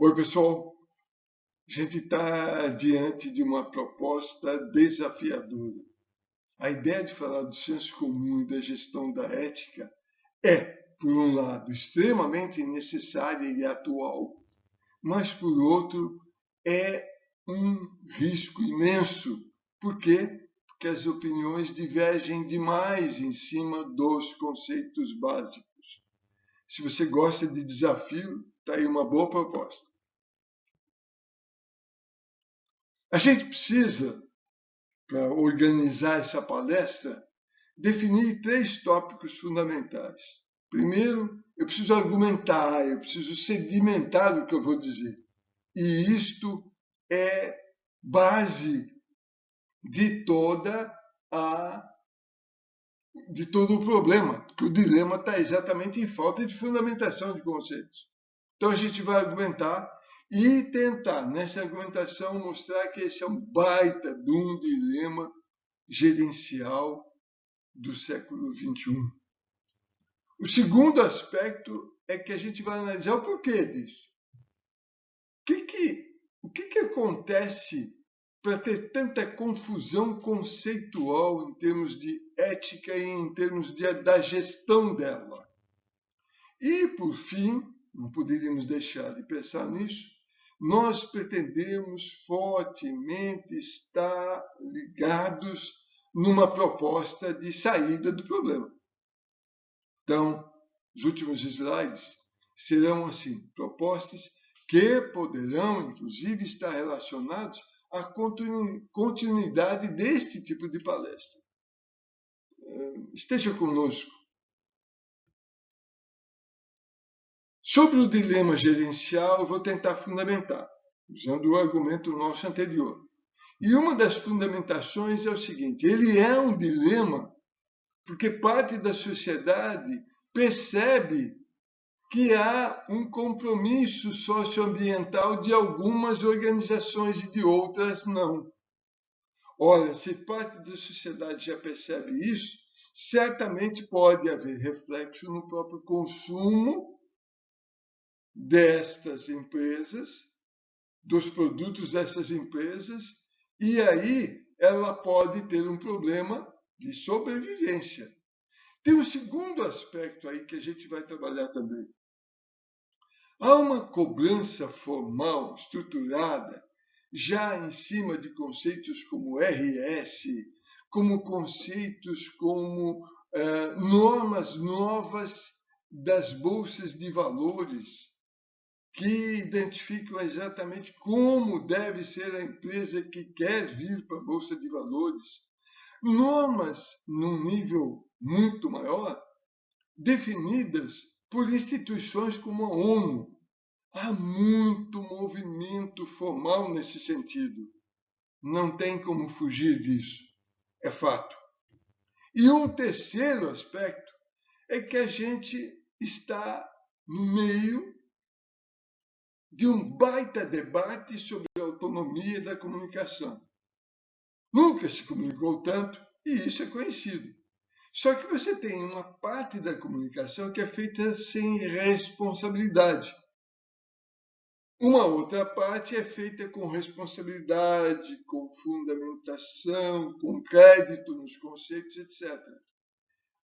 Oi, pessoal. A gente está diante de uma proposta desafiadora. A ideia de falar do senso comum e da gestão da ética é, por um lado, extremamente necessária e atual, mas, por outro, é um risco imenso. Por quê? Porque as opiniões divergem demais em cima dos conceitos básicos. Se você gosta de desafio, está aí uma boa proposta. A gente precisa, para organizar essa palestra, definir 3 tópicos fundamentais. Primeiro, eu preciso argumentar, eu preciso sedimentar o que eu vou dizer. E isto é base de de todo o problema, porque o dilema está exatamente em falta de fundamentação de conceitos. Então a gente vai argumentar e tentar, nessa argumentação, mostrar que esse é um baita de um dilema gerencial do século XXI. O segundo aspecto é que a gente vai analisar o porquê disso. O que acontece para ter tanta confusão conceitual em termos de ética e em termos da gestão dela? E, por fim, não poderíamos deixar de pensar nisso, nós pretendemos fortemente estar ligados numa proposta de saída do problema. Então, os últimos slides serão, assim, propostas que poderão, inclusive, estar relacionados à continuidade deste tipo de palestra. Esteja conosco. Sobre o dilema gerencial, eu vou tentar fundamentar, usando o argumento nosso anterior. E uma das fundamentações é o seguinte: ele é um dilema porque parte da sociedade percebe que há um compromisso socioambiental de algumas organizações e de outras não. Ora, se parte da sociedade já percebe isso, certamente pode haver reflexo no próprio consumo destas empresas, dos produtos dessas empresas, e aí ela pode ter um problema de sobrevivência. Tem um segundo aspecto aí que a gente vai trabalhar também. Há uma cobrança formal, estruturada, já em cima de conceitos como RS, como conceitos como normas novas das bolsas de valores, que identificam exatamente como deve ser a empresa que quer vir para a Bolsa de Valores. Normas num nível muito maior, definidas por instituições como a ONU. Há muito movimento formal nesse sentido. Não tem como fugir disso. É fato. E um terceiro aspecto é que a gente está no meio de um baita debate sobre a autonomia da comunicação. Nunca se comunicou tanto, e isso é conhecido. Só que você tem uma parte da comunicação que é feita sem responsabilidade. Uma outra parte é feita com responsabilidade, com fundamentação, com crédito nos conceitos, etc.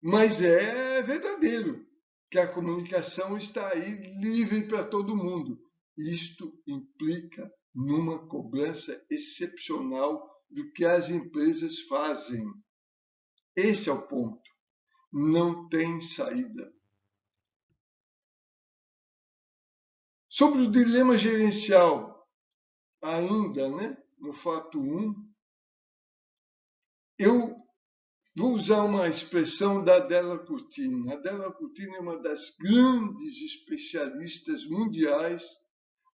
Mas é verdadeiro que a comunicação está aí livre para todo mundo. Isto implica numa cobrança excepcional do que as empresas fazem. Esse é o ponto. Não tem saída. Sobre o dilema gerencial, ainda, no fato 1, eu vou usar uma expressão da Adela Curtini. A Adela Curtini é uma das grandes especialistas mundiais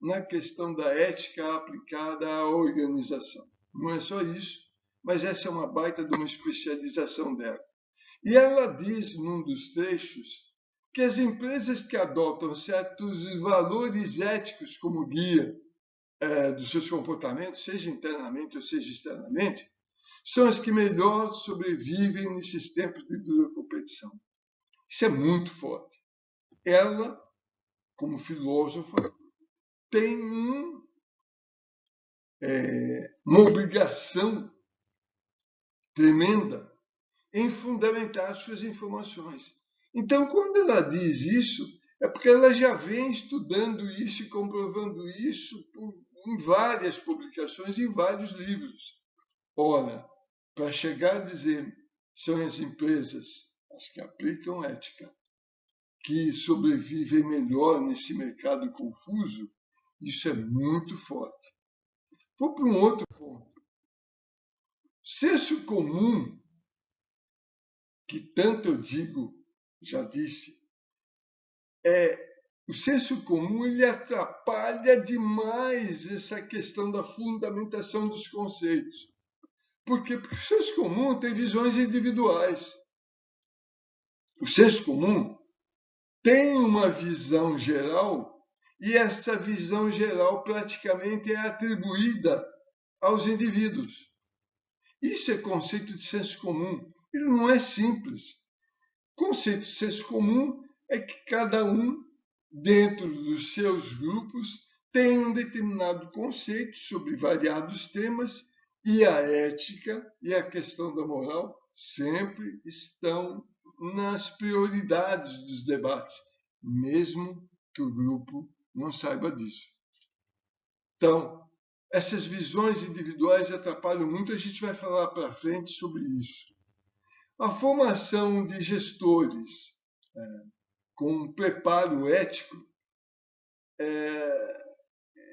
na questão da ética aplicada à organização. Não é só isso, mas essa é uma baita de uma especialização dela. E ela diz, num dos trechos, que as empresas que adotam certos valores éticos como guia dos seus comportamentos, seja internamente ou seja externamente, são as que melhor sobrevivem nesses tempos de dura competição. Isso é muito forte. Ela, como filósofa, tem uma obrigação tremenda em fundamentar suas informações. Então, quando ela diz isso, é porque ela já vem estudando isso e comprovando isso em várias publicações, em vários livros. Ora, para chegar a dizer são as empresas, as que aplicam ética, que sobrevivem melhor nesse mercado confuso, isso é muito forte. Vou para um outro ponto. Senso comum, que tanto eu digo, já disse, o senso comum ele atrapalha demais essa questão da fundamentação dos conceitos. Por quê? Porque o senso comum tem visões individuais. O senso comum tem uma visão geral e essa visão geral praticamente é atribuída aos indivíduos. Isso é conceito de senso comum. Ele não é simples. Conceito de senso comum é que cada um, dentro dos seus grupos, tem um determinado conceito sobre variados temas e a ética e a questão da moral sempre estão nas prioridades dos debates, mesmo que o grupo não saiba disso. Então, essas visões individuais atrapalham muito, a gente vai falar para frente sobre isso. A formação de gestores com preparo ético,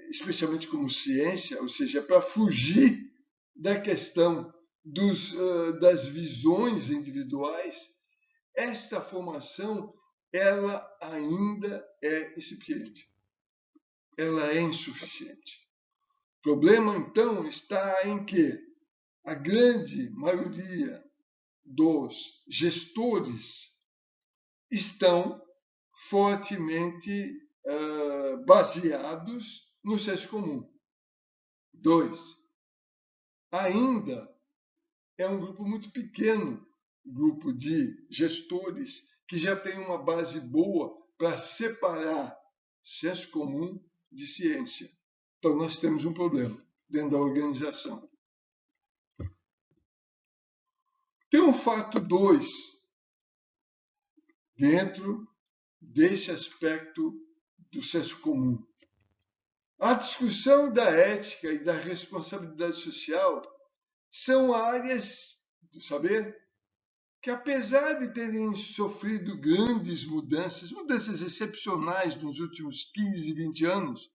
especialmente como ciência, ou seja, para fugir da questão das visões individuais, esta formação ela ainda é incipiente, ela é insuficiente. O problema, então, está em que a grande maioria dos gestores estão fortemente baseados no senso comum. 2. Ainda é um grupo muito pequeno, grupo de gestores que já tem uma base boa para separar senso comum de ciência. Então, nós temos um problema dentro da organização. Tem um fato 2 dentro desse aspecto do senso comum. A discussão da ética e da responsabilidade social são áreas do saber que, apesar de terem sofrido grandes mudanças excepcionais nos últimos 15, 20 anos,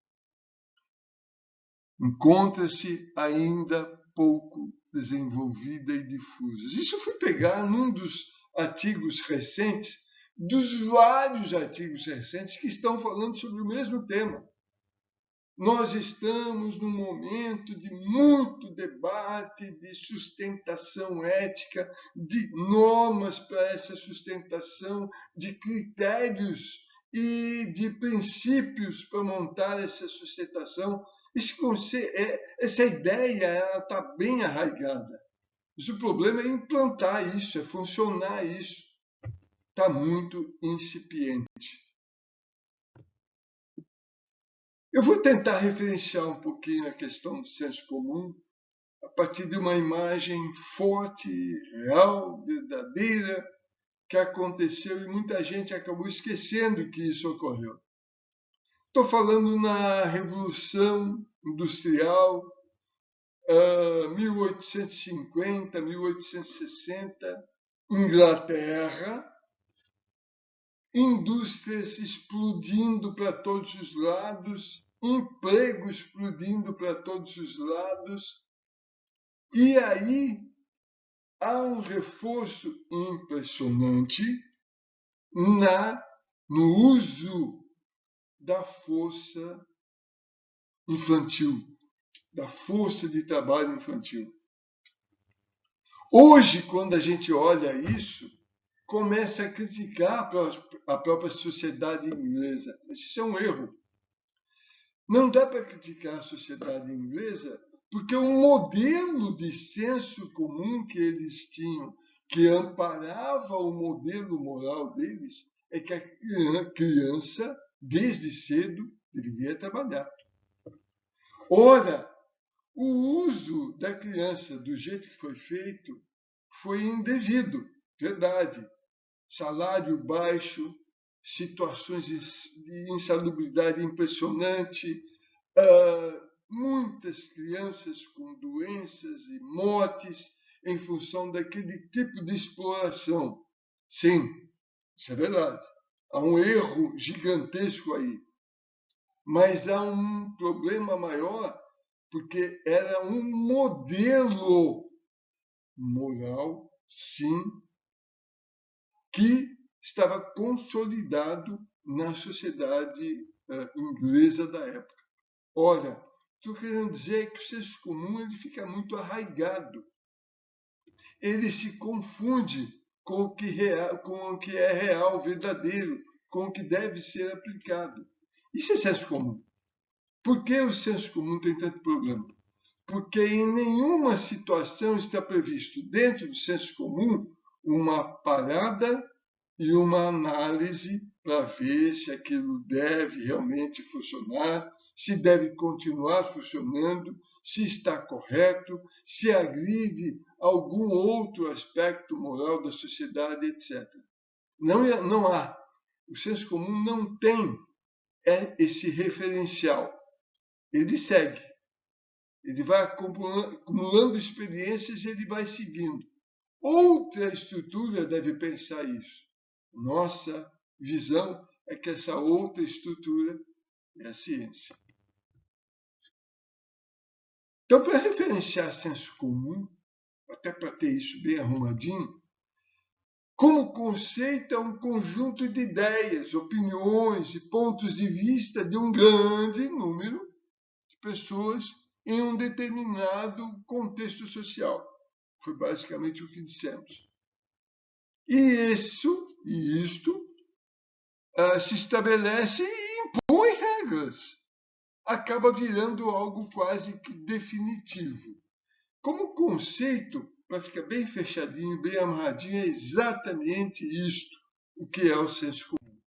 encontra-se ainda pouco desenvolvida e difusa. Isso eu fui pegar num dos artigos recentes, dos vários artigos recentes que estão falando sobre o mesmo tema. Nós estamos num momento de muito debate, de sustentação ética, de normas para essa sustentação, de critérios e de princípios para montar essa sustentação. Essa ideia está bem arraigada. Mas o problema é implantar isso, é funcionar isso. Está muito incipiente. Eu vou tentar referenciar um pouquinho a questão do senso comum a partir de uma imagem forte, real, verdadeira, que aconteceu e muita gente acabou esquecendo que isso ocorreu. Estou falando na Revolução Industrial, 1850, 1860, Inglaterra, indústrias explodindo para todos os lados, emprego explodindo para todos os lados, e aí há um reforço impressionante no uso da força infantil, da força de trabalho infantil. Hoje, quando a gente olha isso, começa a criticar a própria sociedade inglesa. Isso é um erro. Não dá para criticar a sociedade inglesa porque o modelo de senso comum que eles tinham, que amparava o modelo moral deles, é que a criança, desde cedo, deveria trabalhar. Ora, o uso da criança do jeito que foi feito foi indevido, verdade. Salário baixo, situações de insalubridade impressionante, muitas crianças com doenças e mortes em função daquele tipo de exploração. Sim, isso é verdade. Há um erro gigantesco aí. Mas há um problema maior, porque era um modelo moral, sim, que estava consolidado na sociedade inglesa da época. Ora, estou querendo dizer que o senso comum ele fica muito arraigado. Ele se confunde com o que é real, verdadeiro, com o que deve ser aplicado. Isso é senso comum. Por que o senso comum tem tanto problema? Porque em nenhuma situação está previsto dentro do senso comum uma parada e uma análise para ver se aquilo deve realmente funcionar, se deve continuar funcionando, se está correto, se agride algum outro aspecto moral da sociedade, etc. Não há. O senso comum não tem esse referencial. Ele segue. Ele vai acumulando experiências e ele vai seguindo. Outra estrutura deve pensar isso. Nossa visão é que essa outra estrutura é a ciência. Então, para referenciar senso comum, até para ter isso bem arrumadinho, como conceito é um conjunto de ideias, opiniões e pontos de vista de um grande número de pessoas em um determinado contexto social. Foi basicamente o que dissemos. E isto se estabelece e impõe regras. Acaba virando algo quase que definitivo. Como conceito, para ficar bem fechadinho, bem amarradinho, é exatamente isto, o que é o senso comum.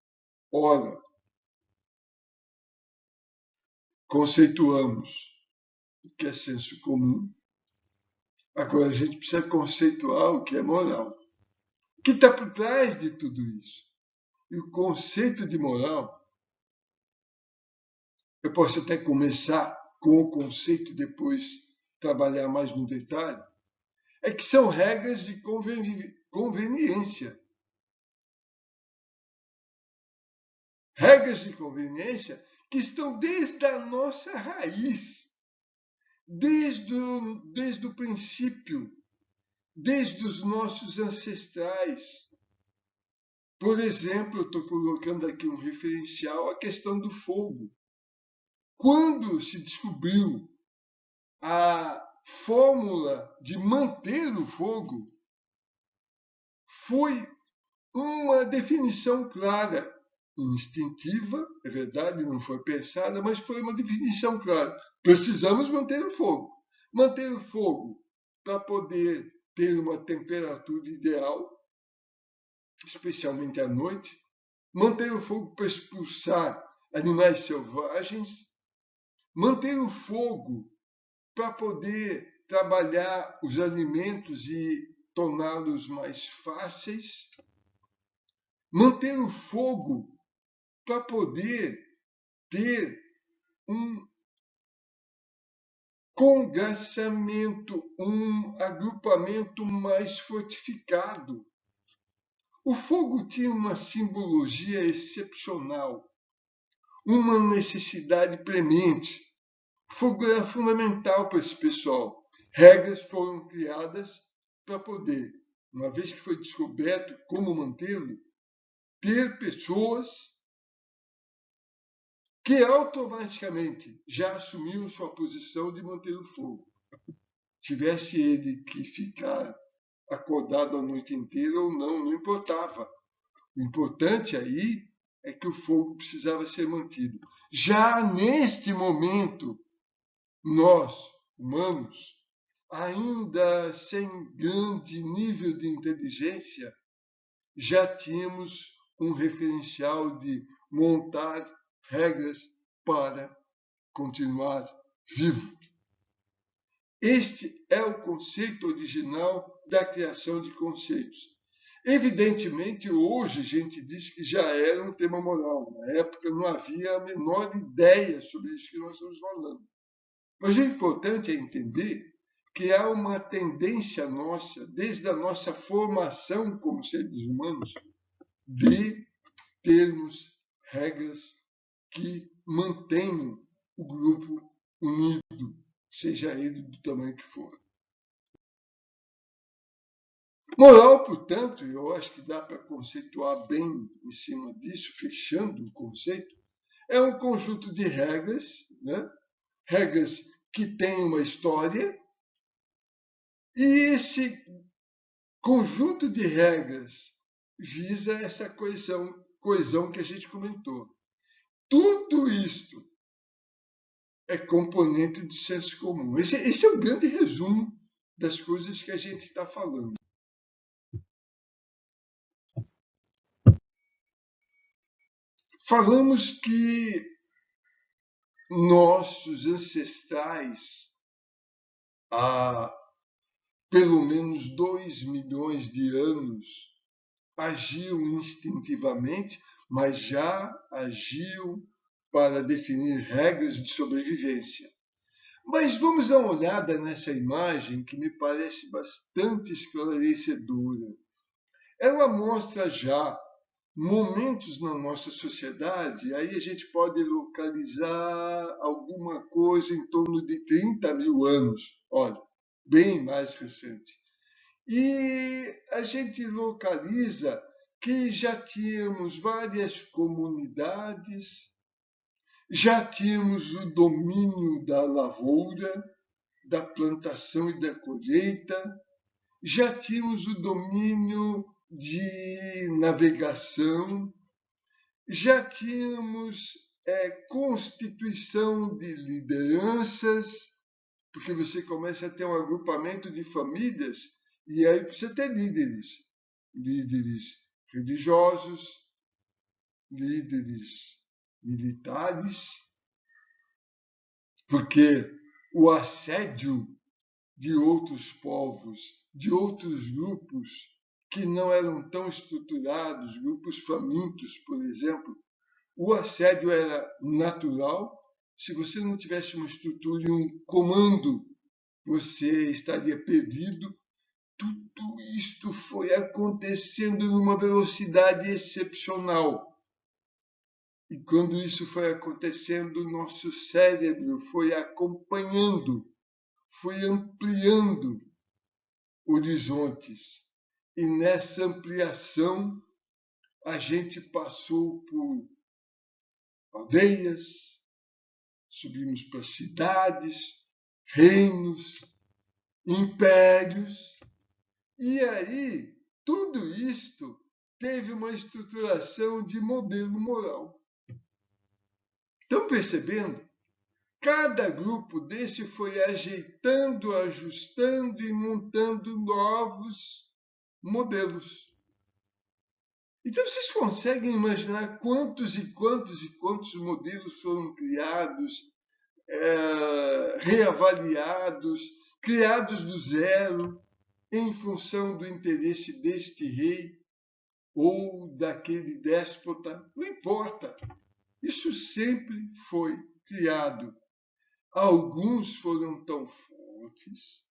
Ora, conceituamos o que é senso comum, agora a gente precisa conceituar o que é moral. O que está por trás de tudo isso? E o conceito de moral, eu posso até começar com o conceito e depois trabalhar mais no detalhe, é que são regras de conveniência. Regras de conveniência que estão desde a nossa raiz, desde o princípio, desde os nossos ancestrais. Por exemplo, eu estou colocando aqui um referencial, a questão do fogo. Quando se descobriu a fórmula de manter o fogo, foi uma definição clara, instintiva, é verdade, não foi pensada, mas foi uma definição clara. Precisamos manter o fogo. Manter o fogo para poder ter uma temperatura ideal, especialmente à noite. Manter o fogo para expulsar animais selvagens. Manter o fogo para poder trabalhar os alimentos e torná-los mais fáceis. Manter o fogo para poder ter um congraçamento, um agrupamento mais fortificado. O fogo tinha uma simbologia excepcional, uma necessidade premente. O fogo era fundamental para esse pessoal. Regras foram criadas para poder, uma vez que foi descoberto como mantê-lo, ter pessoas que automaticamente já assumiam sua posição de manter o fogo. Tivesse ele que ficar acordado a noite inteira ou não, não importava. O importante aí é que o fogo precisava ser mantido. Já neste momento, nós, humanos, ainda sem grande nível de inteligência, já tínhamos um referencial de montar regras para continuar vivo. Este é o conceito original da criação de conceitos. Evidentemente, hoje a gente diz que já era um tema moral. Na época não havia a menor ideia sobre isso que nós estamos falando. Mas o importante é entender que há uma tendência nossa, desde a nossa formação como seres humanos, de termos regras que mantenham o grupo unido, seja ele do tamanho que for. Moral, portanto, e eu acho que dá para conceituar bem em cima disso, fechando o conceito, é um conjunto de regras, né? Regras que têm uma história, e esse conjunto de regras visa essa coesão que a gente comentou. Tudo isto é componente do senso comum. Esse é o grande resumo das coisas que a gente está falando. Falamos que nossos ancestrais, há pelo menos 2 milhões de anos, agiam instintivamente, mas já agiam para definir regras de sobrevivência. Mas vamos dar uma olhada nessa imagem que me parece bastante esclarecedora. Ela mostra já momentos na nossa sociedade, aí a gente pode localizar alguma coisa em torno de 30 mil anos, olha, bem mais recente. E a gente localiza que já tínhamos várias comunidades, já tínhamos o domínio da lavoura, da plantação e da colheita, já tínhamos o domínio de navegação, já tínhamos constituição de lideranças, porque você começa a ter um agrupamento de famílias e aí precisa ter líderes religiosos, líderes militares, porque o assédio de outros povos, de outros grupos que não eram tão estruturados, grupos famintos, por exemplo, o assédio era natural. Se você não tivesse uma estrutura e um comando, você estaria perdido. Tudo isto foi acontecendo numa velocidade excepcional. E quando isso foi acontecendo, nosso cérebro foi acompanhando, foi ampliando horizontes. E nessa ampliação, a gente passou por aldeias, subimos para cidades, reinos, impérios. E aí, tudo isto teve uma estruturação de modelo moral. Estão percebendo? Cada grupo desse foi ajeitando, ajustando e montando novos modelos. Então vocês conseguem imaginar quantos e quantos e quantos modelos foram criados, reavaliados, criados do zero, em função do interesse deste rei ou daquele déspota, não importa. Isso sempre foi criado. Alguns foram tão fortes,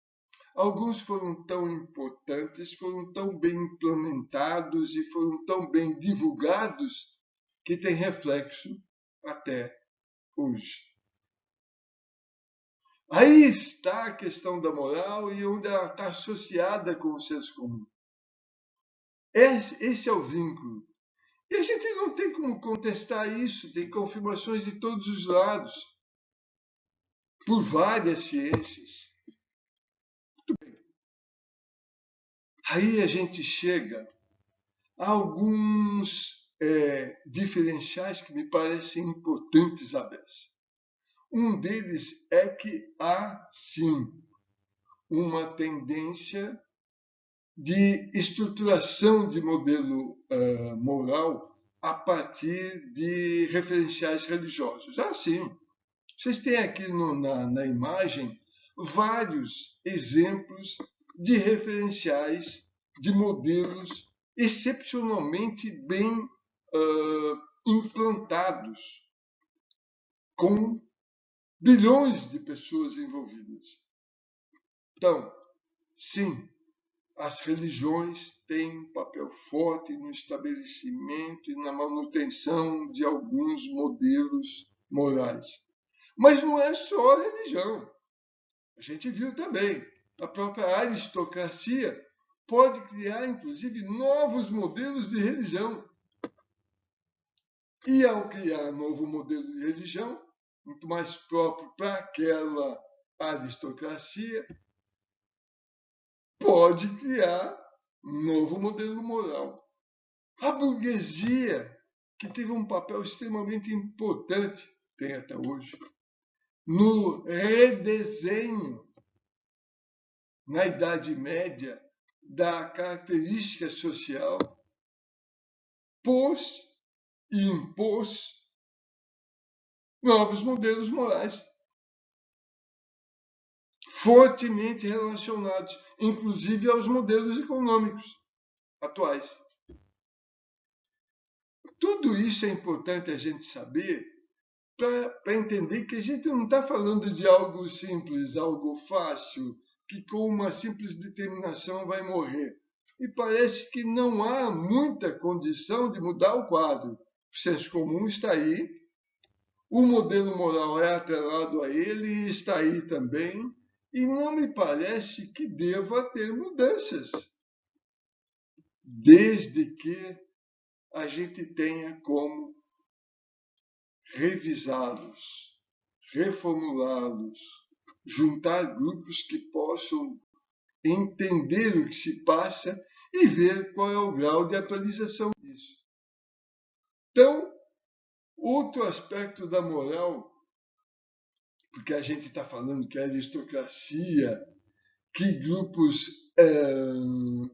alguns foram tão importantes, foram tão bem implementados e foram tão bem divulgados que tem reflexo até hoje. Aí está a questão da moral e onde ela está associada com o senso comum. Esse é o vínculo. E a gente não tem como contestar isso, tem confirmações de todos os lados, por várias ciências. Muito bem. Aí a gente chega a alguns diferenciais que me parecem importantes a beça. Um deles é que há, sim, uma tendência de estruturação de modelo moral a partir de referenciais religiosos. Ah, sim, Vocês têm aqui na imagem vários exemplos de referenciais de modelos excepcionalmente bem implantados, com bilhões de pessoas envolvidas. Então, sim, as religiões têm um papel forte no estabelecimento e na manutenção de alguns modelos morais. Mas não é só a religião. A gente viu também, a própria aristocracia pode criar, inclusive, novos modelos de religião. E ao criar um novo modelo de religião, muito mais próprio para aquela aristocracia, pode criar um novo modelo moral. A burguesia, que teve um papel extremamente importante, tem até hoje, no redesenho, na Idade Média, da característica social, pôs e impôs novos modelos morais, fortemente relacionados, inclusive aos modelos econômicos atuais. Tudo isso é importante a gente saber para entender que a gente não está falando de algo simples, algo fácil, que com uma simples determinação vai morrer. E parece que não há muita condição de mudar o quadro. O senso comum está aí, o modelo moral é atrelado a ele e está aí também, e não me parece que deva ter mudanças, desde que a gente tenha como revisá-los, reformulá-los, juntar grupos que possam entender o que se passa e ver qual é o grau de atualização disso. Então, outro aspecto da moral, porque a gente está falando que a aristocracia, que grupos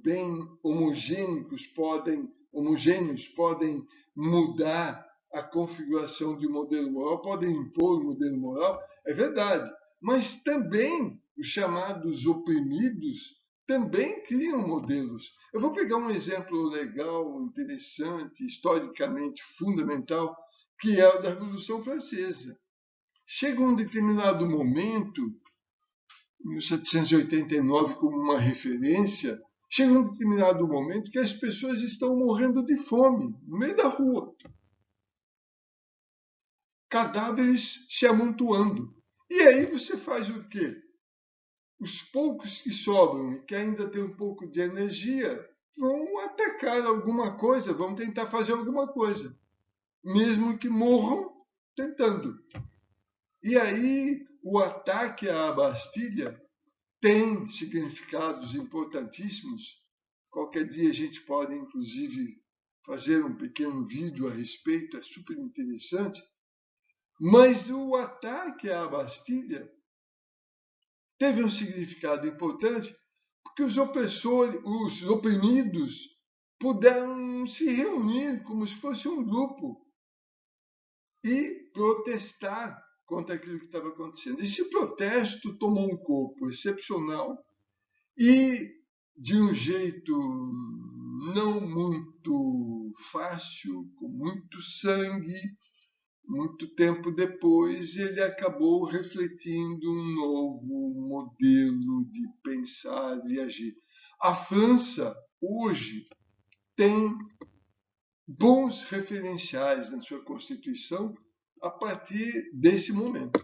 bem homogêneos podem mudar a configuração de um modelo moral, podem impor um modelo moral, é verdade. Mas também os chamados oprimidos também criam modelos. Eu vou pegar um exemplo legal, interessante, historicamente fundamental, que é o da Revolução Francesa. Chega um determinado momento, 1789 como uma referência, chega um determinado momento que as pessoas estão morrendo de fome no meio da rua. Cadáveres se amontoando. E aí você faz o quê? Os poucos que sobram e que ainda têm um pouco de energia vão atacar alguma coisa, vão tentar fazer alguma coisa, mesmo que morram tentando. E aí o ataque à Bastilha tem significados importantíssimos. Qualquer dia a gente pode, inclusive, fazer um pequeno vídeo a respeito, é super interessante. Mas o ataque à Bastilha teve um significado importante porque os opressores, os oprimidos, puderam se reunir como se fosse um grupo e protestar contra aquilo que estava acontecendo. Esse protesto tomou um corpo excepcional e, de um jeito não muito fácil, com muito sangue, muito tempo depois, ele acabou refletindo um novo modelo de pensar e agir. A França, hoje, tem bons referenciais na sua Constituição a partir desse momento.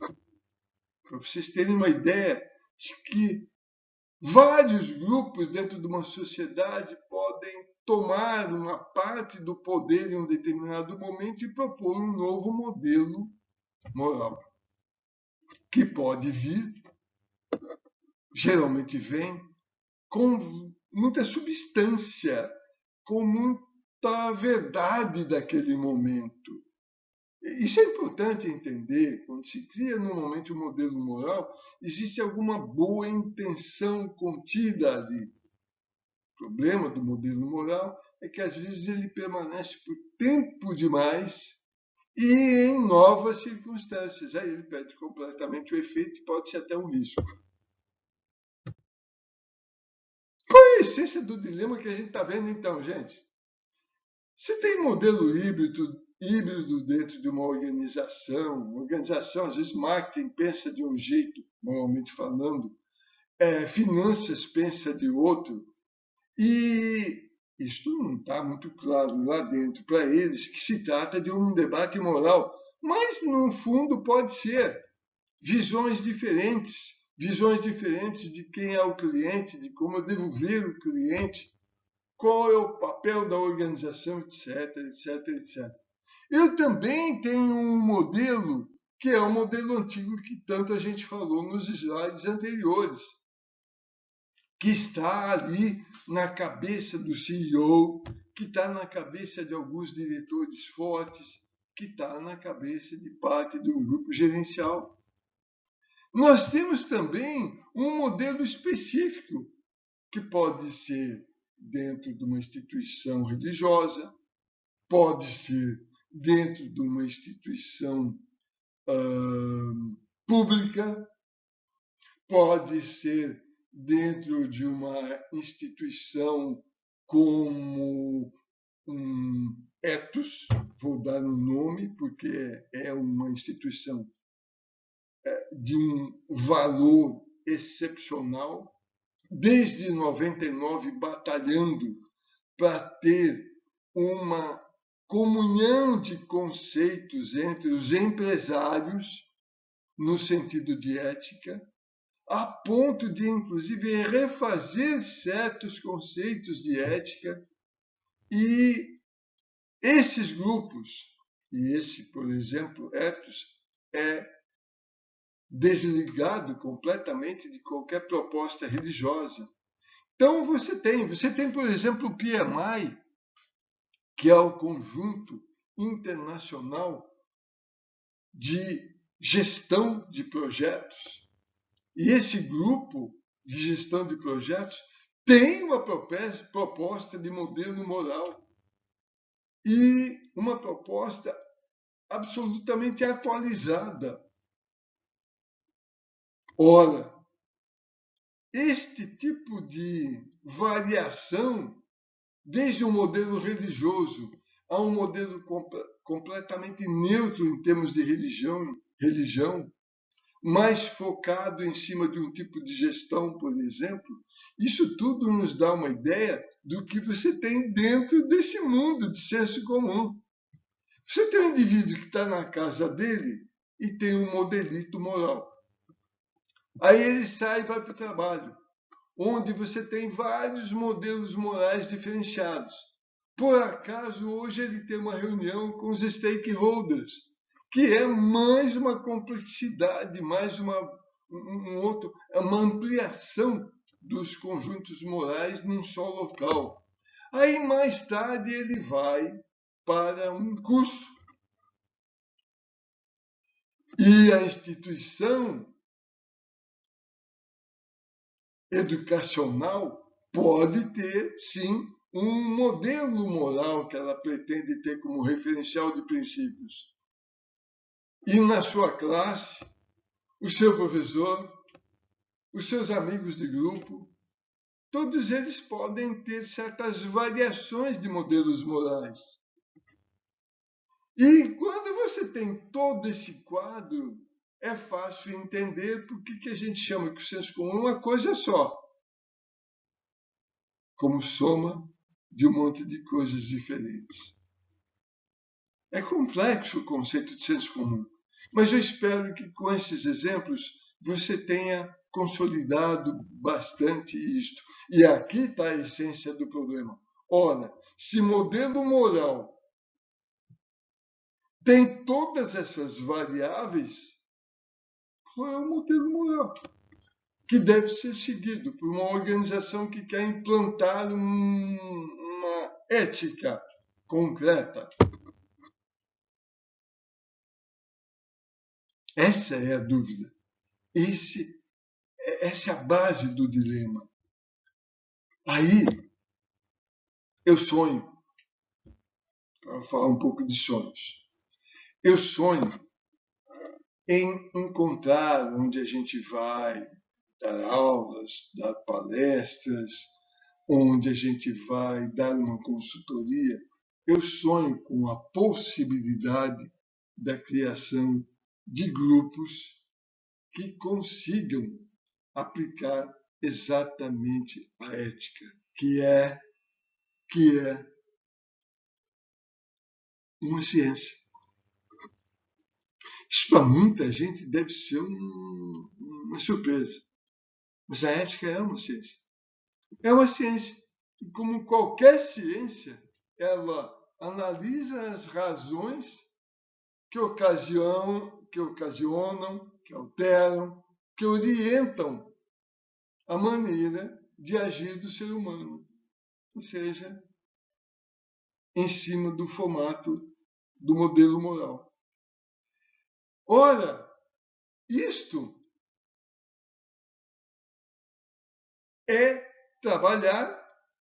Para vocês terem uma ideia de que vários grupos dentro de uma sociedade podem tomar uma parte do poder em um determinado momento e propor um novo modelo moral, que pode vir, geralmente vem, com muita substância, com muita verdade daquele momento. Isso é importante entender. Quando se cria normalmente um modelo moral, existe alguma boa intenção contida ali. O problema do modelo moral é que às vezes ele permanece por tempo demais e em novas circunstâncias. Aí ele perde completamente o efeito e pode ser até um risco. Qual é a essência do dilema que a gente está vendo então, gente? Se tem modelo híbrido dentro de uma organização, às vezes marketing pensa de um jeito, normalmente falando, finanças pensa de outro, e isso não está muito claro lá dentro para eles que se trata de um debate moral, mas no fundo pode ser visões diferentes de quem é o cliente, de como eu devo ver o cliente, qual é o papel da organização, etc, etc, etc. Eu também tenho um modelo que é o modelo antigo que tanto a gente falou nos slides anteriores, que está ali na cabeça do CEO, que está na cabeça de alguns diretores fortes, que está na cabeça de parte do grupo gerencial. Nós temos também um modelo específico, que pode ser dentro de uma instituição religiosa, pode ser dentro de uma instituição pública, pode ser dentro de uma instituição como um ethos, vou dar um nome, porque é uma instituição de um valor excepcional, desde 99 batalhando para ter uma comunhão de conceitos entre os empresários, no sentido de ética, a ponto de, inclusive, refazer certos conceitos de ética. E esses grupos, e esse, por exemplo, ethos, é desligado completamente de qualquer proposta religiosa. Então, você tem, por exemplo, o PMI, que é o Conjunto Internacional de Gestão de Projetos. E esse grupo de gestão de projetos tem uma proposta de modelo moral e uma proposta absolutamente atualizada. Ora, este tipo de variação, desde um modelo religioso a um modelo completamente neutro em termos de religião, mais focado em cima de um tipo de gestão, por exemplo, isso tudo nos dá uma ideia do que você tem dentro desse mundo de senso comum. Você tem um indivíduo que está na casa dele e tem um modelito moral. Aí ele sai e vai para o trabalho, onde você tem vários modelos morais diferenciados. Por acaso, hoje ele tem uma reunião com os stakeholders, que é mais uma complexidade, mais uma ampliação dos conjuntos morais num só local. Aí, mais tarde, ele vai para um curso. E a instituição educacional pode ter, sim, um modelo moral que ela pretende ter como referencial de princípios. E na sua classe, o seu professor, os seus amigos de grupo, todos eles podem ter certas variações de modelos morais. E quando você tem todo esse quadro, é fácil entender por que a gente chama que o senso comum é uma coisa só, como soma de um monte de coisas diferentes. É complexo o conceito de senso comum, mas eu espero que com esses exemplos você tenha consolidado bastante isto. E aqui está a essência do problema. Ora, se modelo moral tem todas essas variáveis, qual é o modelo moral que deve ser seguido por uma organização que quer implantar uma ética concreta? Essa é a dúvida. Essa é a base do dilema. Aí eu sonho, para falar um pouco de sonhos. Eu sonho em encontrar onde a gente vai dar aulas, dar palestras, onde a gente vai dar uma consultoria. Eu sonho com a possibilidade da criação de grupos que consigam aplicar exatamente a ética, que é uma ciência. Isso para muita gente deve ser uma surpresa, mas a ética é uma ciência. É uma ciência. E como qualquer ciência, ela analisa as razões que ocasionam, que alteram, que orientam a maneira de agir do ser humano. Ou seja, em cima do formato do modelo moral. Ora, isto é trabalhar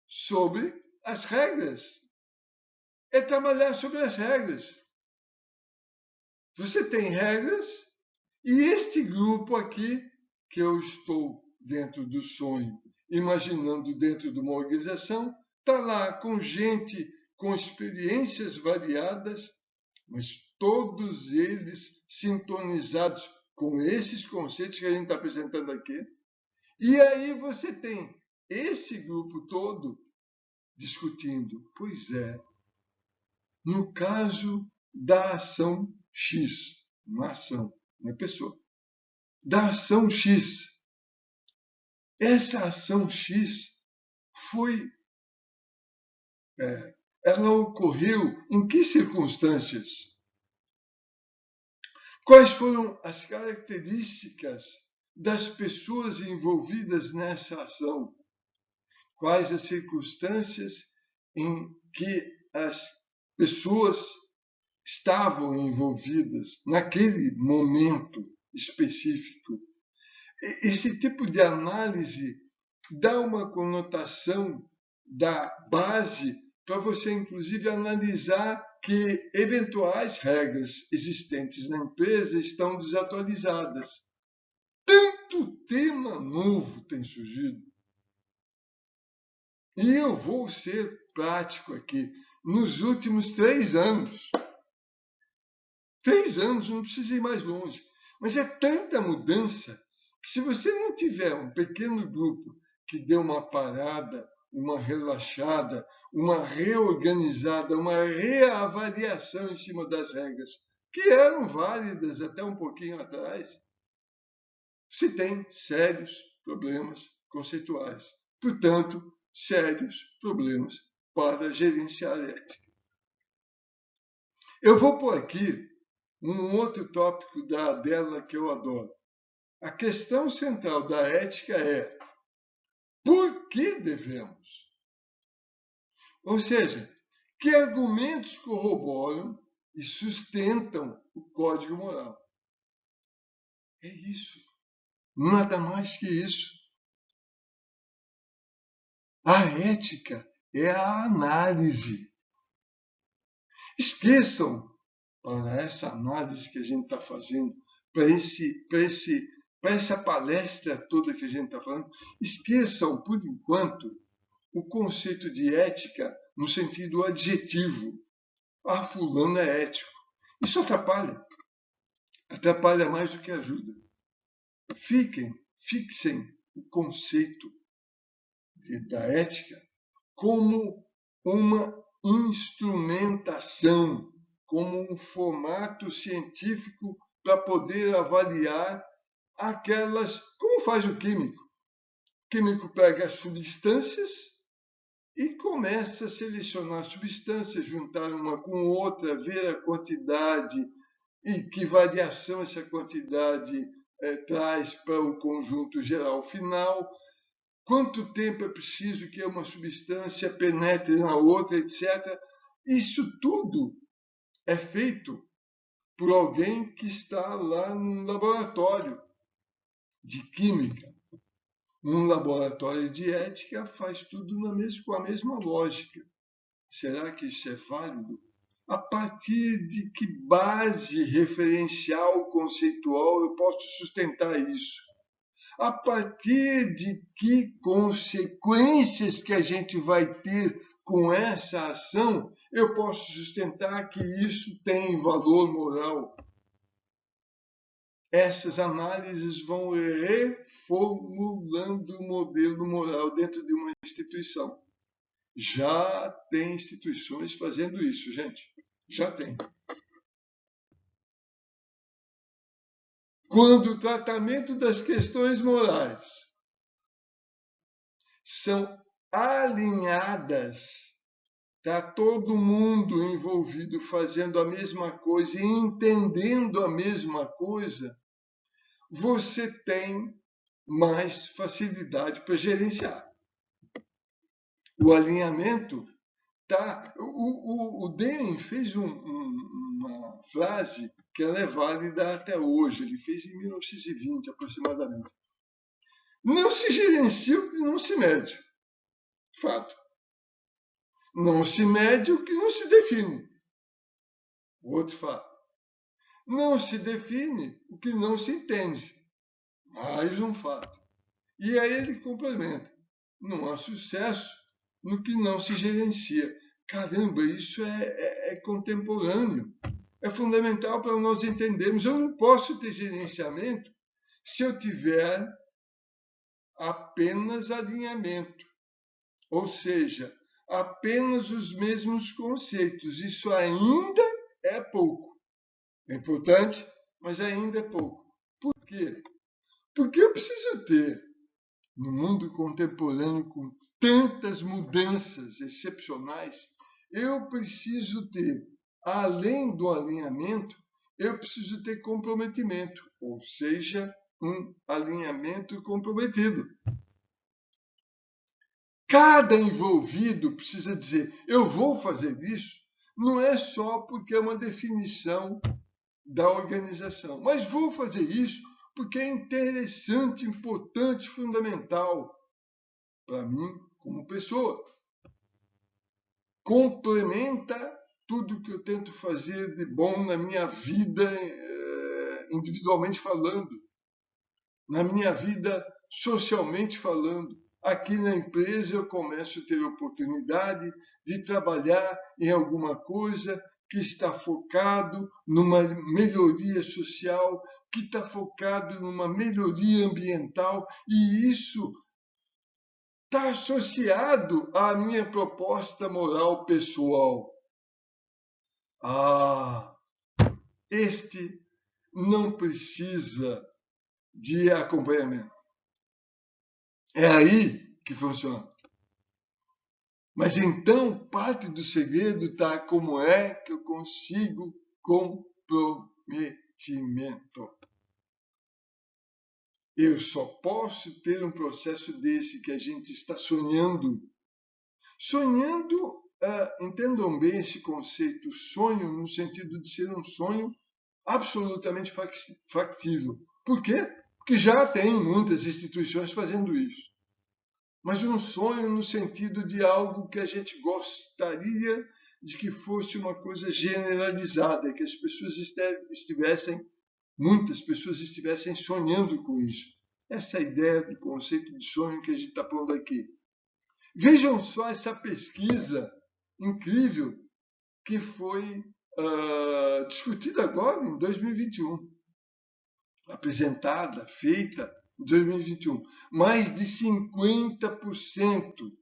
sobre as regras. É trabalhar sobre as regras. Você tem regras e este grupo aqui, que eu estou dentro do sonho, imaginando dentro de uma organização, está lá com gente com experiências variadas, mas todos eles sintonizados com esses conceitos que a gente está apresentando aqui. E aí você tem esse grupo todo discutindo. Pois é, no caso da ação X, uma ação, uma pessoa, da ação X, essa ação X foi, ela ocorreu em que circunstâncias? Quais foram as características das pessoas envolvidas nessa ação? Quais as circunstâncias em que as pessoas estavam envolvidas naquele momento específico? Esse tipo de análise dá uma conotação da base para você, inclusive, analisar que eventuais regras existentes na empresa estão desatualizadas. Tanto tema novo tem surgido. E eu vou ser prático aqui. Nos últimos 3 anos, 3 anos, não precisa ir mais longe, mas é tanta mudança que se você não tiver um pequeno grupo que dê uma parada, uma relaxada, uma reorganizada, uma reavaliação em cima das regras, que eram válidas até um pouquinho atrás, se tem sérios problemas conceituais. Portanto, sérios problemas para gerenciar a ética. Eu vou pôr aqui um outro tópico dela que eu adoro. A questão central da ética é: por que devemos? Ou seja, que argumentos corroboram e sustentam o código moral? É isso. Nada mais que isso. A ética é a análise. Esqueçam, para essa análise que a gente está fazendo, para essa palestra toda que a gente está falando, esqueçam, por enquanto, o conceito de ética no sentido adjetivo. Ah, fulano é ético. Isso atrapalha mais do que ajuda. Fixem o conceito da ética como uma instrumentação, como um formato científico para poder avaliar aquelas. Como faz o químico? O químico pega as substâncias e começa a selecionar substâncias, juntar uma com outra, ver a quantidade e que variação essa quantidade traz para o conjunto geral final, quanto tempo é preciso que uma substância penetre na outra, etc. Isso tudo é feito por alguém que está lá no laboratório de química. Num laboratório de ética faz tudo com a mesma lógica. Será que isso é válido? A partir de que base referencial conceitual eu posso sustentar isso? A partir de que consequências que a gente vai ter com essa ação eu posso sustentar que isso tem valor moral? Essas análises vão reformulando o modelo moral dentro de uma instituição. Já tem instituições fazendo isso, gente. Já tem. Quando o tratamento das questões morais são alinhadas, está todo mundo envolvido fazendo a mesma coisa e entendendo a mesma coisa, você tem mais facilidade para gerenciar. O alinhamento tá. O Deming fez uma frase que ela é válida até hoje. Ele fez em 1920 aproximadamente. Não se gerencia o que não se mede. Fato. Não se mede o que não se define. Outro fato. Não se define o que não se entende. Mais um fato. E aí ele complementa. Não há sucesso no que não se gerencia. Caramba, isso é contemporâneo. É fundamental para nós entendermos. Eu não posso ter gerenciamento se eu tiver apenas alinhamento. Ou seja, apenas os mesmos conceitos. Isso ainda é pouco. É importante, mas ainda é pouco. Por quê? Porque eu preciso ter, no mundo contemporâneo, com tantas mudanças excepcionais, eu preciso ter, além do alinhamento, eu preciso ter comprometimento, ou seja, um alinhamento comprometido. Cada envolvido precisa dizer, eu vou fazer isso, não é só porque é uma definição da organização, mas vou fazer isso porque é interessante, importante, fundamental para mim como pessoa. Complementa tudo que eu tento fazer de bom na minha vida, individualmente falando, na minha vida socialmente falando. Aqui na empresa eu começo a ter oportunidade de trabalhar em alguma coisa que está focado numa melhoria social, que está focado numa melhoria ambiental, e isso está associado à minha proposta moral pessoal. Ah, este não precisa de acompanhamento. É aí que funciona. Mas então, parte do segredo está como é que eu consigo comprometimento. Eu só posso ter um processo desse que a gente está sonhando. Sonhando, entendam bem esse conceito, sonho no sentido de ser um sonho absolutamente factível. Por quê? Porque já tem muitas instituições fazendo isso. Mas um sonho no sentido de algo que a gente gostaria de que fosse uma coisa generalizada, que as pessoas muitas pessoas estivessem sonhando com isso. Essa é a ideia do conceito de sonho que a gente está pondo aqui. Vejam só essa pesquisa incrível que foi discutida agora em 2021, apresentada, feita em 2021. Mais de 50%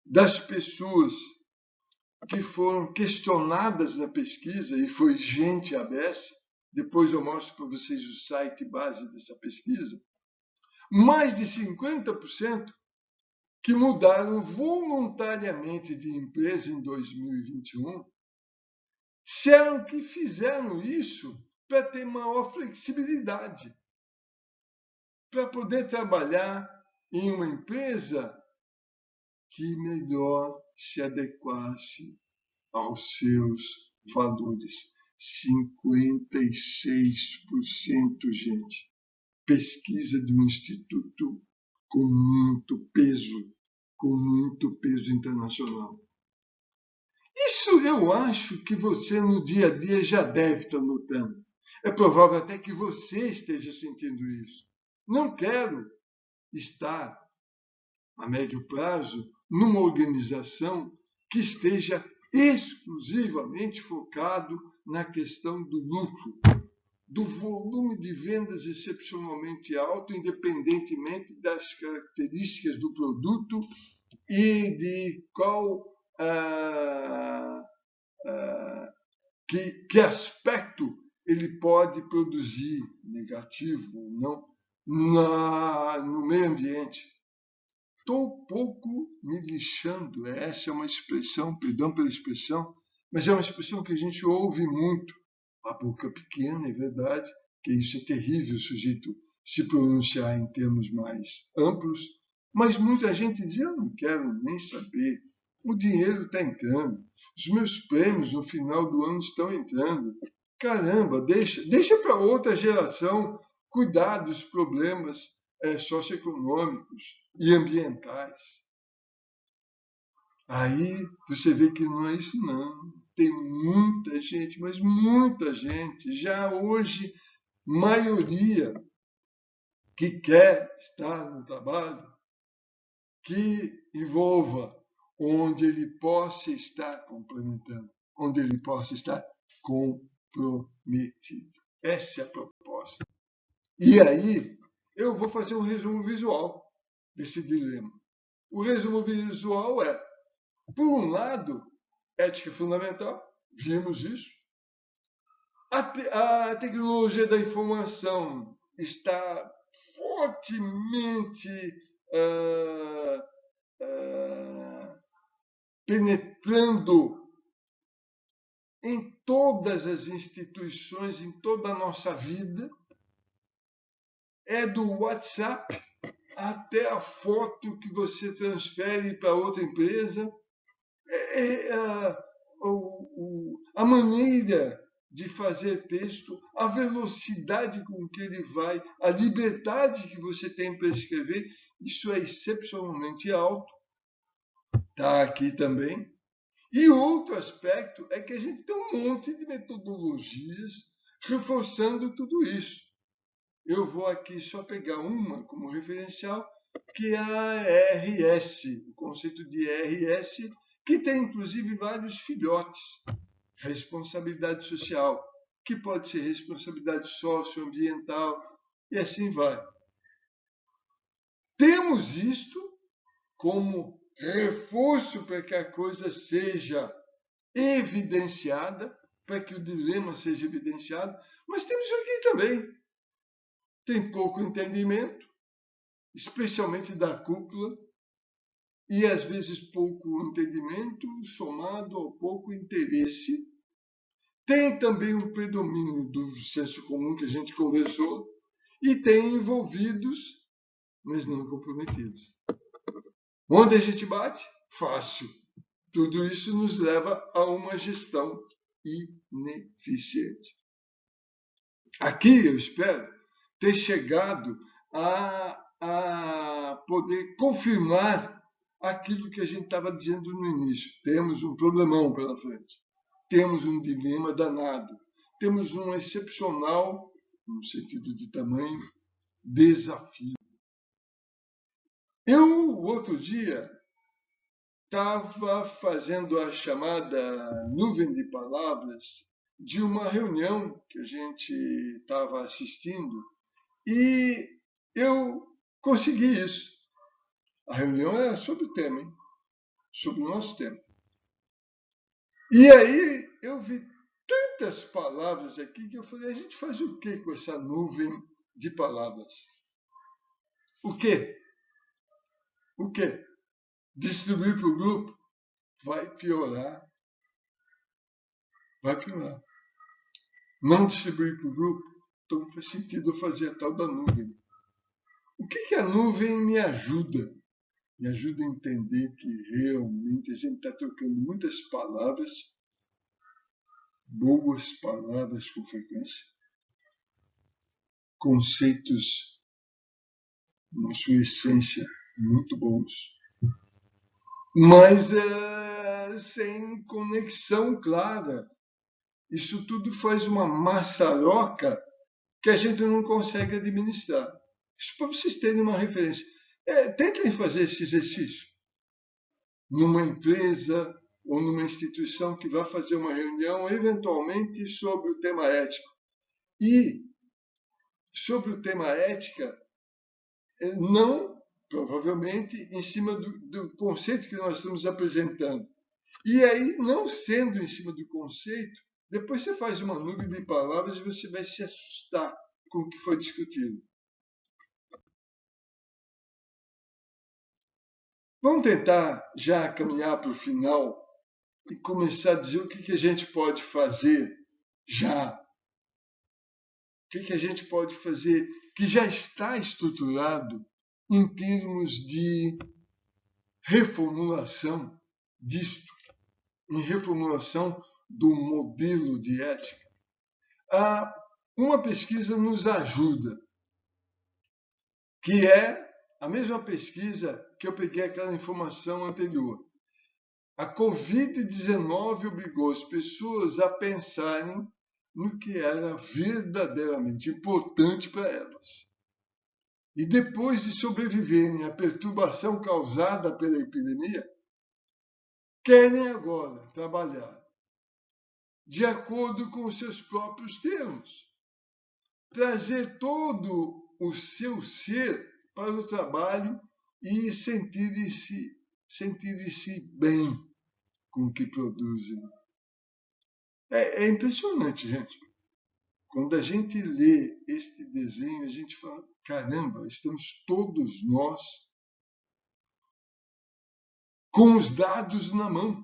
das pessoas que foram questionadas na pesquisa, e foi gente abessa, depois eu mostro para vocês o site base dessa pesquisa, mais de 50% que mudaram voluntariamente de empresa em 2021, disseram que fizeram isso para ter maior flexibilidade, para poder trabalhar em uma empresa que melhor se adequasse aos seus valores. 56%, gente. Pesquisa de um instituto com muito peso internacional. Isso eu acho que você no dia a dia já deve estar notando. É provável até que você esteja sentindo isso. Não quero estar, a médio prazo, numa organização que esteja exclusivamente focado na questão do lucro, do volume de vendas excepcionalmente alto, independentemente das características do produto e de qual que aspecto ele pode produzir, negativo ou não, no meio ambiente. Estou um pouco me lixando. Essa é uma expressão, perdão pela expressão, mas é uma expressão que a gente ouve muito. A boca pequena, é verdade, que isso é terrível, o sujeito se pronunciar em termos mais amplos, mas muita gente diz, eu não quero nem saber, o dinheiro está entrando, os meus prêmios no final do ano estão entrando, caramba, deixa para outra geração cuidar dos problemas socioeconômicos e ambientais. Aí você vê que não é isso não. Tem muita gente, mas muita gente, já hoje, maioria, que quer estar no trabalho que envolva onde ele possa estar complementando, onde ele possa estar comprometido. Essa é a proposta. E aí, eu vou fazer um resumo visual desse dilema. O resumo visual é, por um lado, ética fundamental, vimos isso. A tecnologia da informação está fortemente penetrando em todas as instituições, em toda a nossa vida. É do WhatsApp até a foto que você transfere para outra empresa. A maneira de fazer texto, a velocidade com que ele vai, a liberdade que você tem para escrever, isso é excepcionalmente alto. Está aqui também. E outro aspecto é que a gente tem um monte de metodologias reforçando tudo isso. Eu vou aqui só pegar uma como referencial, que é a RS, o conceito de RS, que tem inclusive vários filhotes. Responsabilidade social, que pode ser responsabilidade socioambiental, e assim vai. Temos isto como reforço para que a coisa seja evidenciada, para que o dilema seja evidenciado, mas temos isso aqui também. Tem pouco entendimento, especialmente da cúpula, e às vezes pouco entendimento somado ao pouco interesse. Tem também um predomínio do senso comum que a gente conversou, e tem envolvidos, mas não comprometidos. Onde a gente bate? Fácil. Tudo isso nos leva a uma gestão ineficiente. Aqui eu espero ter chegado a poder confirmar aquilo que a gente estava dizendo no início. Temos um problemão pela frente. Temos um dilema danado. Temos um excepcional, no sentido de tamanho, desafio. Eu, outro dia, estava fazendo a chamada nuvem de palavras de uma reunião que a gente estava assistindo e eu consegui isso. A reunião era sobre o tema, hein? Sobre o nosso tema. E aí eu vi tantas palavras aqui que eu falei, a gente faz o que com essa nuvem de palavras? O quê? O quê? Distribuir para o grupo? Vai piorar. Vai piorar. Não distribuir para o grupo? Então faz sentido eu fazer a tal da nuvem. O que a nuvem me ajuda? Me ajuda a entender que realmente a gente está trocando muitas palavras, boas palavras com frequência, conceitos, na sua essência, muito bons. Mas sem conexão clara. Isso tudo faz uma maçaroca que a gente não consegue administrar. Isso para vocês terem uma referência. Tentem fazer esse exercício numa empresa ou numa instituição que vai fazer uma reunião, eventualmente sobre o tema ético. E sobre o tema ética, não, provavelmente, em cima do conceito que nós estamos apresentando. E aí, não sendo em cima do conceito, depois você faz uma nuvem de palavras e você vai se assustar com o que foi discutido. Vamos tentar já caminhar para o final e começar a dizer o que a gente pode fazer já. O que a gente pode fazer que já está estruturado em termos de reformulação disto, em reformulação do modelo de ética. Uma pesquisa nos ajuda, que é a mesma pesquisa que eu peguei aquela informação anterior. A Covid-19 obrigou as pessoas a pensarem no que era verdadeiramente importante para elas. E depois de sobreviverem à perturbação causada pela epidemia, querem agora trabalhar de acordo com os seus próprios termos, trazer todo o seu ser para o trabalho e sentirem-se bem com o que produzem. É impressionante, gente. Quando a gente lê este desenho, a gente fala, caramba, estamos todos nós com os dados na mão,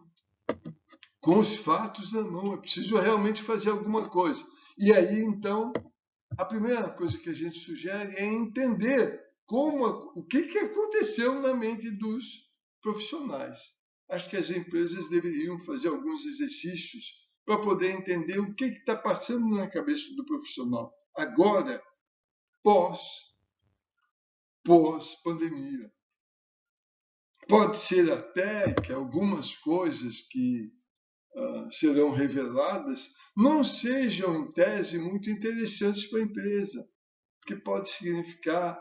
com os fatos na mão. É preciso realmente fazer alguma coisa. E aí, então, a primeira coisa que a gente sugere é entender o que aconteceu na mente dos profissionais. Acho que as empresas deveriam fazer alguns exercícios para poder entender o que está passando na cabeça do profissional agora, pós-pandemia. Pode ser até que algumas coisas que serão reveladas não sejam, em tese, muito interessantes para a empresa, que pode significar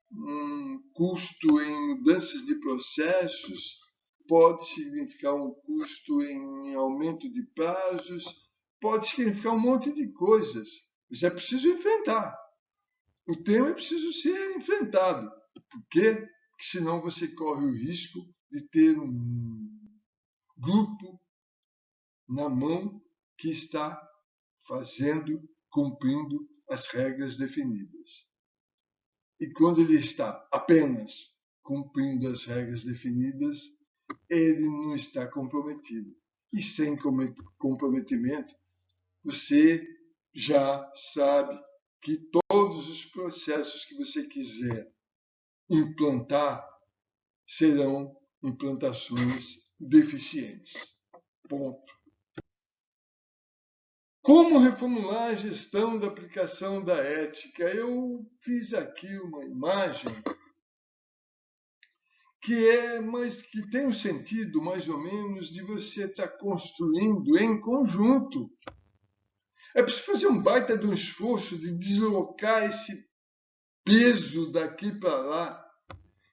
um custo em mudanças de processos, pode significar um custo em aumento de prazos, pode significar um monte de coisas. Mas é preciso enfrentar. O tema é preciso ser enfrentado. Por quê? Porque senão você corre o risco de ter um grupo na mão que está cumprindo as regras definidas. E quando ele está apenas cumprindo as regras definidas, ele não está comprometido. E sem comprometimento, você já sabe que todos os processos que você quiser implantar serão implantações deficientes. Ponto. Como reformular a gestão da aplicação da ética? Eu fiz aqui uma imagem que tem o sentido, mais ou menos, de você estar construindo em conjunto. É preciso fazer um baita de um esforço de deslocar esse peso daqui para lá.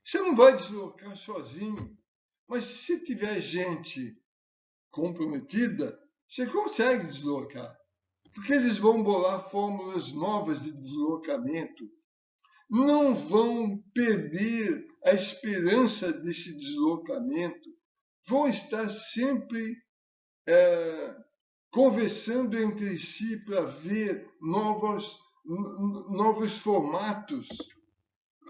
Você não vai deslocar sozinho, mas se tiver gente comprometida, você consegue deslocar. Porque eles vão bolar fórmulas novas de deslocamento. Não vão perder a esperança desse deslocamento. Vão estar sempre conversando entre si para ver novos formatos.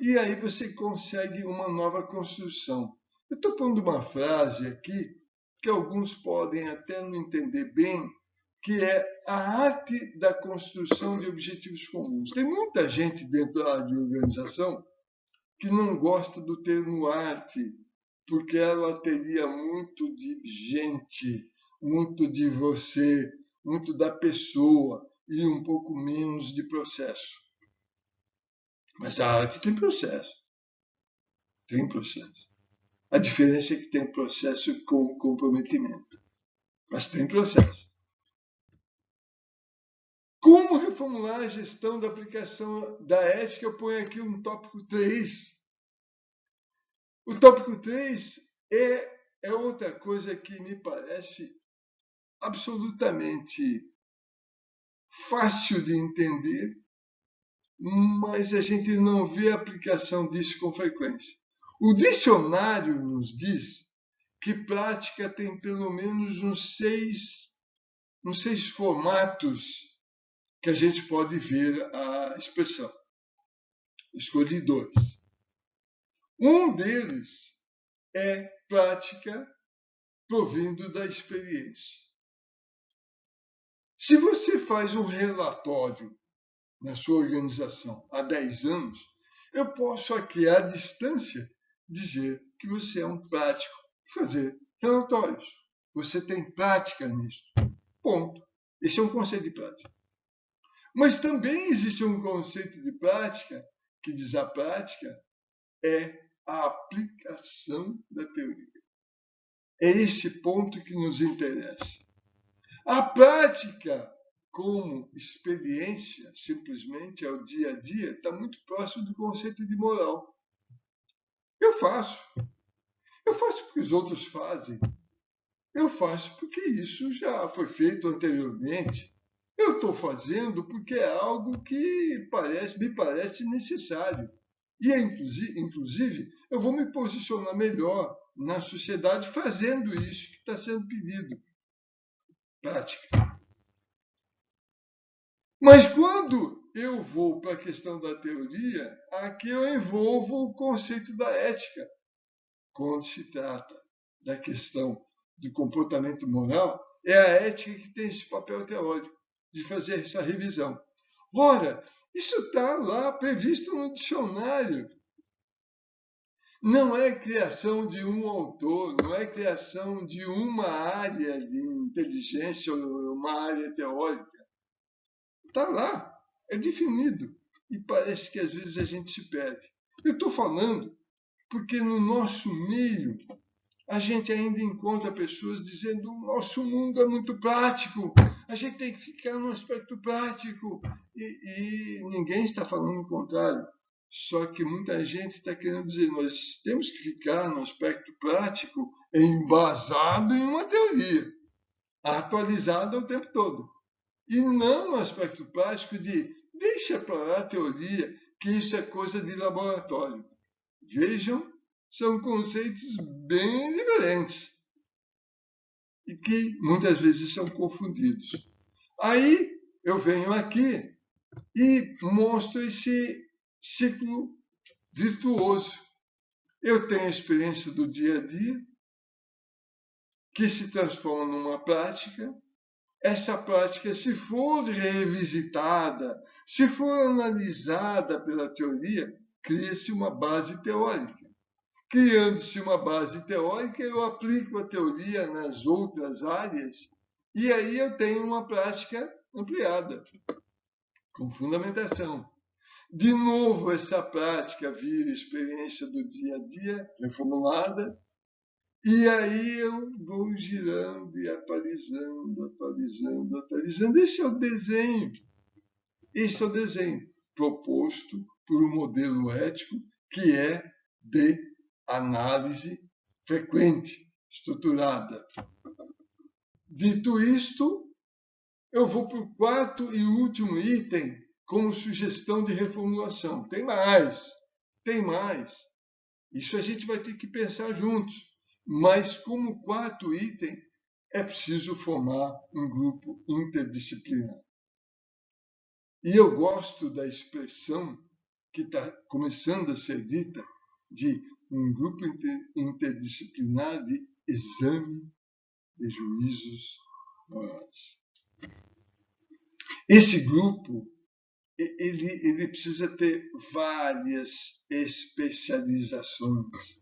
E aí você consegue uma nova construção. Eu estou pondo uma frase aqui que alguns podem até não entender bem, que é a arte da construção de objetivos comuns. Tem muita gente dentro da área de organização que não gosta do termo arte, porque ela teria muito de gente, muito de você, muito da pessoa e um pouco menos de processo. Mas a arte tem processo. Tem processo. A diferença é que tem processo com comprometimento. Mas tem processo. Como reformular a gestão da aplicação da ética? Eu ponho aqui um tópico 3. O tópico 3 é outra coisa que me parece absolutamente fácil de entender, mas a gente não vê a aplicação disso com frequência. O dicionário nos diz que prática tem pelo menos uns seis formatos que a gente pode ver a expressão. Escolhi 2. Um deles é prática provindo da experiência. Se você faz um relatório na sua organização há 10 anos, eu posso aqui à distância dizer que você é um prático de fazer relatórios. Você tem prática nisso. Ponto. Esse é um conceito de prática. Mas também existe um conceito de prática que diz a prática é a aplicação da teoria. É esse ponto que nos interessa. A prática, como experiência, simplesmente é o dia a dia, está muito próximo do conceito de moral. Eu faço. Eu faço porque os outros fazem. Eu faço porque isso já foi feito anteriormente. Eu estou fazendo porque é algo que me parece necessário. E, inclusive, eu vou me posicionar melhor na sociedade fazendo isso que está sendo pedido. Prática. Mas quando eu vou para a questão da teoria, aqui eu envolvo o conceito da ética. Quando se trata da questão do comportamento moral, é a ética que tem esse papel teórico, de fazer essa revisão. Ora, isso está lá previsto no dicionário. Não é criação de um autor, não é criação de uma área de inteligência ou uma área teórica. Está lá, é definido. E parece que às vezes a gente se perde. Eu estou falando porque no nosso meio a gente ainda encontra pessoas dizendo o nosso mundo é muito prático, a gente tem que ficar no aspecto prático. E ninguém está falando o contrário. Só que muita gente está querendo dizer nós temos que ficar no aspecto prático embasado em uma teoria, atualizada o tempo todo. E não no aspecto prático de deixa para lá a teoria, que isso é coisa de laboratório. Vejam, são conceitos bem diferentes e que muitas vezes são confundidos. Aí eu venho aqui e mostro esse ciclo virtuoso. Eu tenho a experiência do dia a dia, que se transforma numa prática. Essa prática, se for revisitada, se for analisada pela teoria, cria-se uma base teórica. Criando-se uma base teórica, eu aplico a teoria nas outras áreas e aí eu tenho uma prática ampliada, com fundamentação. De novo, essa prática vira experiência do dia a dia, reformulada, e aí eu vou girando e atualizando, atualizando, atualizando. Esse é o desenho. Esse é o desenho proposto por um modelo ético que é de análise frequente, estruturada. Dito isto, eu vou para o quarto e último item como sugestão de reformulação. Tem mais, tem mais. Isso a gente vai ter que pensar juntos. Mas como quarto item, é preciso formar um grupo interdisciplinar. E eu gosto da expressão que está começando a ser dita de um grupo interdisciplinar de exame de juízos morais. Esse grupo ele precisa ter várias especializações,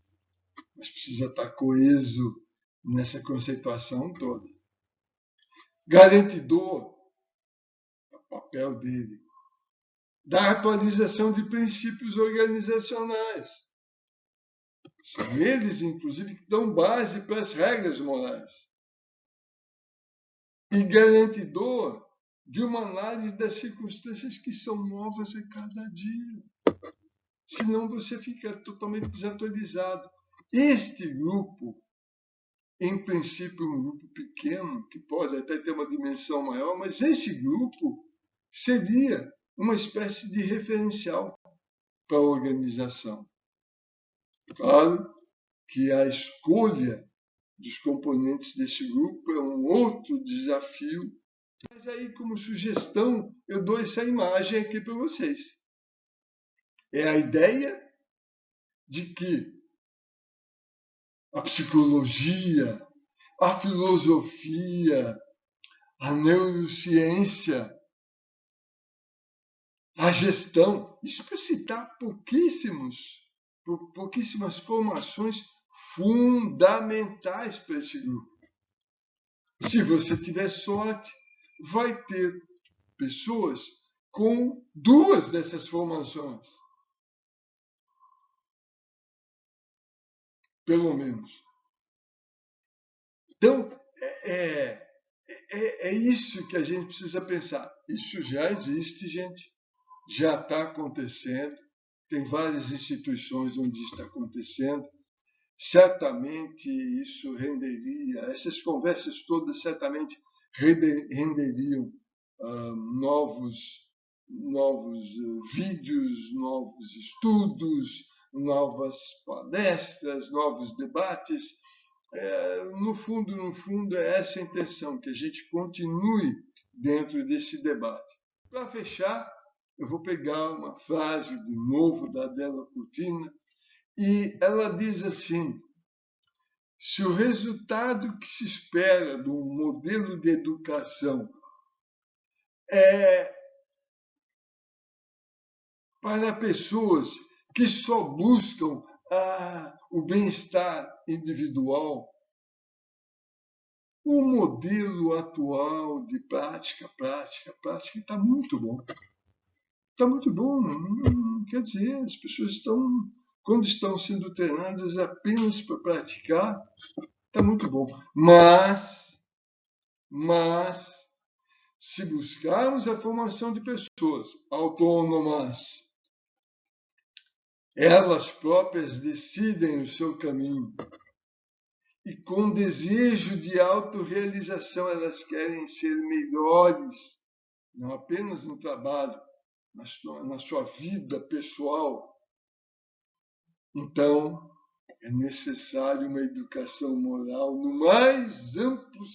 mas precisa estar coeso nessa conceituação toda. Garantidor, é o papel dele, da atualização de princípios organizacionais. São eles, inclusive, que dão base para as regras morais e garantidor de uma análise das circunstâncias que são novas a cada dia. Senão você fica totalmente desatualizado. Este grupo, em princípio, um grupo pequeno, que pode até ter uma dimensão maior, mas esse grupo seria uma espécie de referencial para a organização. Claro que a escolha dos componentes desse grupo é um outro desafio, mas aí, como sugestão, eu dou essa imagem aqui para vocês. É a ideia de que a psicologia, a filosofia, a neurociência, a gestão, isso para citar pouquíssimas formações fundamentais para esse grupo. Se você tiver sorte, vai ter pessoas com 2 dessas formações, pelo menos. Então, é isso que a gente precisa pensar. Isso já existe, gente, já está acontecendo, tem várias instituições onde está acontecendo. Certamente isso renderia, essas conversas todas certamente renderiam novos vídeos, novos estudos, novas palestras, novos debates. No fundo, é essa a intenção, que a gente continue dentro desse debate. Para fechar, eu vou pegar uma frase de novo da Adela Cortina, e ela diz assim: se o resultado que se espera de um modelo de educação é para pessoas que só buscam o bem-estar individual, o modelo atual de prática está muito bom. Está muito bom. Quer dizer, as pessoas quando estão sendo treinadas apenas para praticar, está muito bom. Mas, se buscarmos a formação de pessoas autônomas, elas próprias decidem o seu caminho e com desejo de autorrealização elas querem ser melhores, não apenas no trabalho, mas na sua vida pessoal. Então, é necessário uma educação moral no mais amplo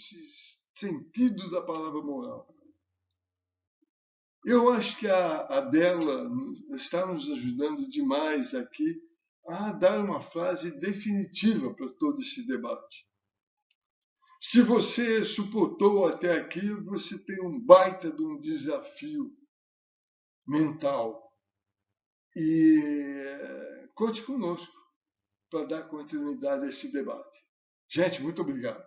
sentido da palavra moral. Eu acho que a Adela está nos ajudando demais aqui a dar uma frase definitiva para todo esse debate. Se você suportou até aqui, você tem um baita de um desafio mental. E conte conosco para dar continuidade a esse debate. Gente, muito obrigado.